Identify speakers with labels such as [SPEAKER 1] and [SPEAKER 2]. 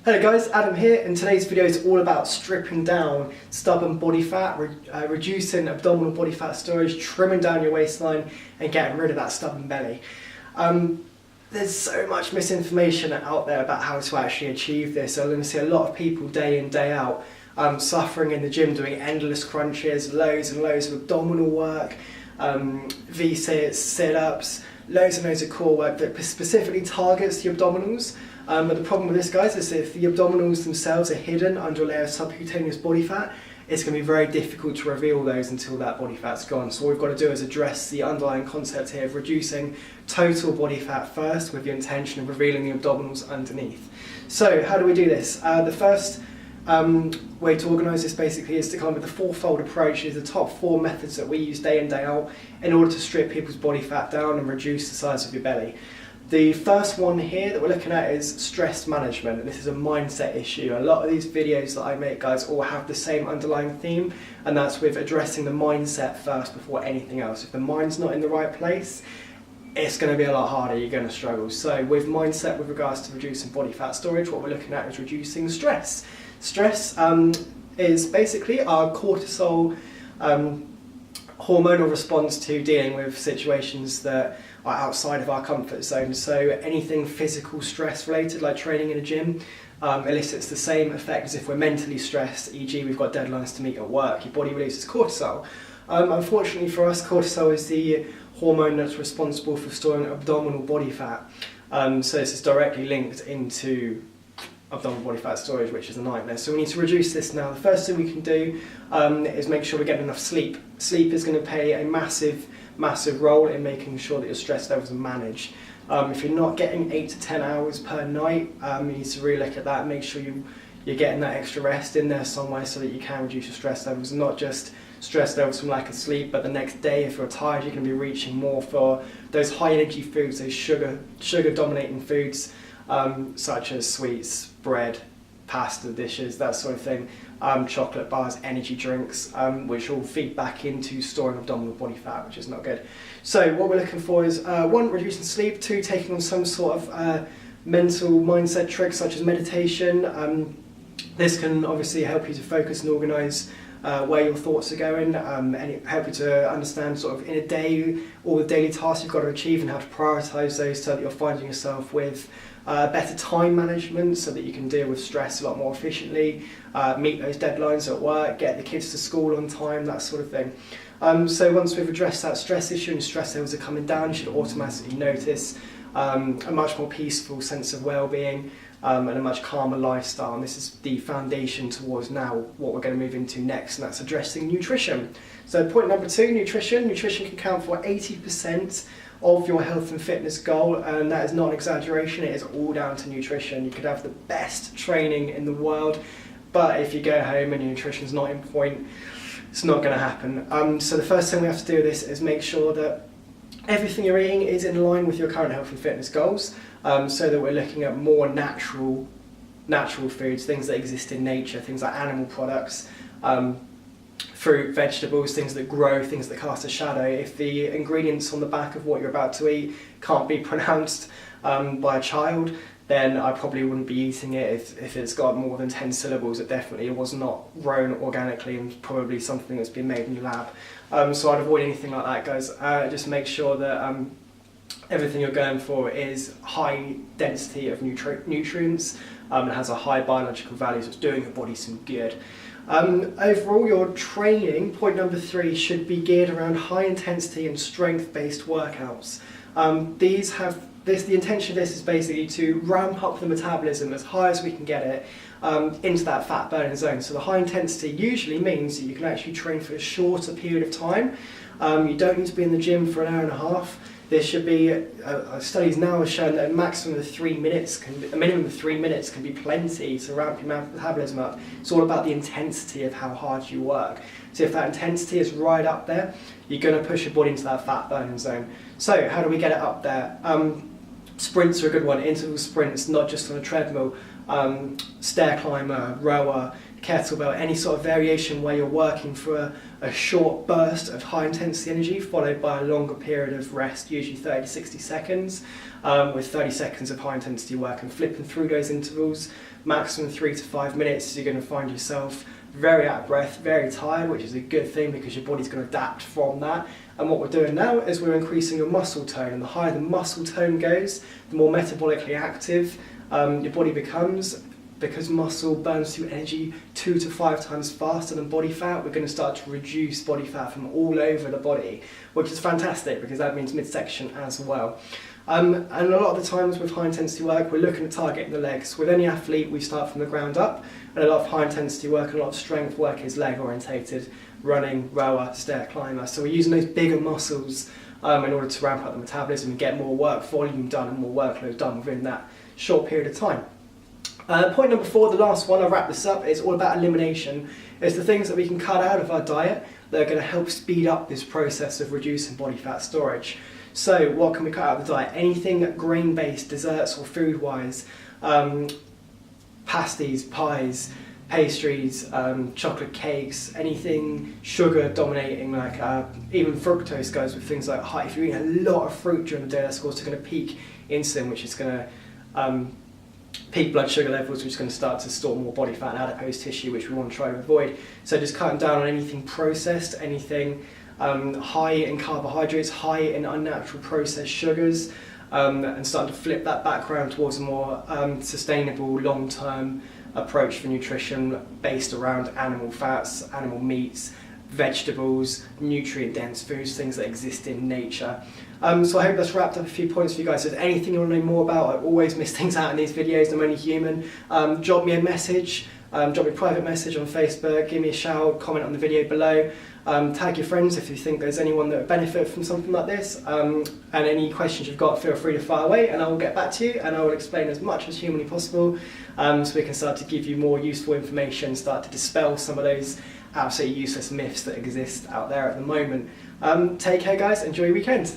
[SPEAKER 1] Hello guys, Adam here, and today's video is all about stripping down stubborn body fat, reducing abdominal body fat storage, trimming down your waistline and getting rid of that stubborn belly. There's so much misinformation out there about how to actually achieve this. I'm going to see a lot of people day in, day out suffering in the gym, doing endless crunches, loads and loads of abdominal work, V-sits, sit-ups, loads and loads of core work that specifically targets the abdominals. But the problem with this, guys, is if the abdominals themselves are hidden under a layer of subcutaneous body fat, it's going to be very difficult to reveal those until that body fat's gone. So what we've got to do is address the underlying concept here of reducing total body fat first with the intention of revealing the abdominals underneath. So how do we do this? The first way to organise this basically is to come up with a fourfold approach. Is the top 4 methods that we use day in, day out in order to strip people's body fat down and reduce the size of your belly. The first one here that we're looking at is stress management, and this is a mindset issue. A lot of these videos that I make, guys, all have the same underlying theme, and that's with addressing the mindset first before anything else. If the mind's not in the right place, it's going to be a lot harder, you're going to struggle. So with mindset with regards to reducing body fat storage, what we're looking at is reducing stress. Stress is basically our cortisol hormonal response to dealing with situations that are outside of our comfort zone. So anything physical stress related, like training in a gym, elicits the same effect as if we're mentally stressed, e.g. we've got deadlines to meet at work. Your body releases cortisol. Unfortunately for us, cortisol is the hormone that's responsible for storing abdominal body fat. So this is directly linked into abdominal body fat storage, which is a nightmare. So we need to reduce this now. The first thing we can do is make sure we get enough sleep. Sleep is going to play a massive role in making sure that your stress levels are managed. If you're not getting 8 to 10 hours per night, you need to really look at that and make sure you're getting that extra rest in there somewhere so that you can reduce your stress levels, not just stress levels from lack of sleep, but the next day if you're tired you're going to be reaching more for those high energy foods, those sugar dominating foods, such as sweets, bread, pasta dishes, that sort of thing, chocolate bars, energy drinks, which all feed back into storing abdominal body fat, which is not good. So what we're looking for is 1, reducing sleep, 2, taking on some sort of mental mindset tricks such as meditation. This can obviously help you to focus and organise where your thoughts are going, and it help you to understand sort of in a day all the daily tasks you've got to achieve and how to prioritise those so that you're finding yourself with better time management so that you can deal with stress a lot more efficiently, meet those deadlines at work, get the kids to school on time, that sort of thing. So once we've addressed that stress issue and stress levels are coming down, you should automatically notice a much more peaceful sense of well-being and a much calmer lifestyle. And this is the foundation towards now what we're going to move into next, and that's addressing nutrition. So point number 2, nutrition. Nutrition can count for 80% of your health and fitness goal, and that is not an exaggeration. It is all down to nutrition. You could have the best training in the world, but if you go home and your nutrition's not in point, it's not going to happen. So the first thing we have to do with this is make sure that everything you're eating is in line with your current health and fitness goals, so that we're looking at more natural foods, things that exist in nature, things like animal products, fruit, vegetables, things that grow, things that cast a shadow. If the ingredients on the back of what you're about to eat can't be pronounced by a child, then I probably wouldn't be eating it. If it's got more than 10 syllables, it definitely was not grown organically and probably something that's been made in the lab. So I'd avoid anything like that, guys. Just make sure that everything you're going for is high density of nutrients and has a high biological value, so it's doing your body some good. Overall, your training, point number 3, should be geared around high intensity and strength-based workouts. The intention of this is basically to ramp up the metabolism as high as we can get it into that fat burning zone. So the high intensity usually means that you can actually train for a shorter period of time. You don't need to be in the gym for an hour and a half. There should be, studies now have shown that a minimum of 3 minutes can be plenty to ramp your metabolism up. It's all about the intensity of how hard you work. So if that intensity is right up there, you're going to push your body into that fat burning zone. So how do we get it up there? Sprints are a good one, interval sprints, not just on a treadmill, stair climber, rower, kettlebell, any sort of variation where you're working for a short burst of high intensity energy followed by a longer period of rest, usually 30 to 60 seconds, with 30 seconds of high intensity work, and flipping through those intervals, maximum 3 to 5 minutes, you're going to find yourself very out of breath, very tired, which is a good thing because your body's going to adapt from that. And what we're doing now is we're increasing your muscle tone, and the higher the muscle tone goes, the more metabolically active your body becomes. Because muscle burns through energy 2 to 5 times faster than body fat, we're going to start to reduce body fat from all over the body, which is fantastic because that means midsection as well. And a lot of the times with high intensity work, we're looking at targeting the legs. With any athlete, we start from the ground up, and a lot of high intensity work, a lot of strength work is leg orientated, running, rower, stair climber. So we're using those bigger muscles in order to ramp up the metabolism and get more work volume done and more workload done within that short period of time. Point number 4, the last one, I'll wrap this up, is all about elimination. It's the things that we can cut out of our diet that are going to help speed up this process of reducing body fat storage. So what can we cut out of the diet? Anything grain-based, desserts or food-wise, pasties, pies, pastries, chocolate cakes, anything sugar dominating, like even fructose goes with things like high. If you're eating a lot of fruit during the day, that's also going to peak insulin, which is going to peak blood sugar levels, which is going to start to store more body fat and adipose tissue, which we want to try to avoid. So just cutting down on anything processed, anything high in carbohydrates, high in unnatural processed sugars, and starting to flip that back around towards a more sustainable long-term approach for nutrition based around animal fats, animal meats, vegetables, nutrient-dense foods, things that exist in nature. So I hope that's wrapped up a few points for you guys. If there's anything you want to know more about, I always miss things out in these videos, I'm only human. Drop me a message, drop me a private message on Facebook, give me a shout, comment on the video below, tag your friends if you think there's anyone that would benefit from something like this, and any questions you've got, feel free to fire away and I will get back to you and I will explain as much as humanly possible, so we can start to give you more useful information, start to dispel some of those absolutely useless myths that exist out there at the moment. Take care guys, enjoy your weekend.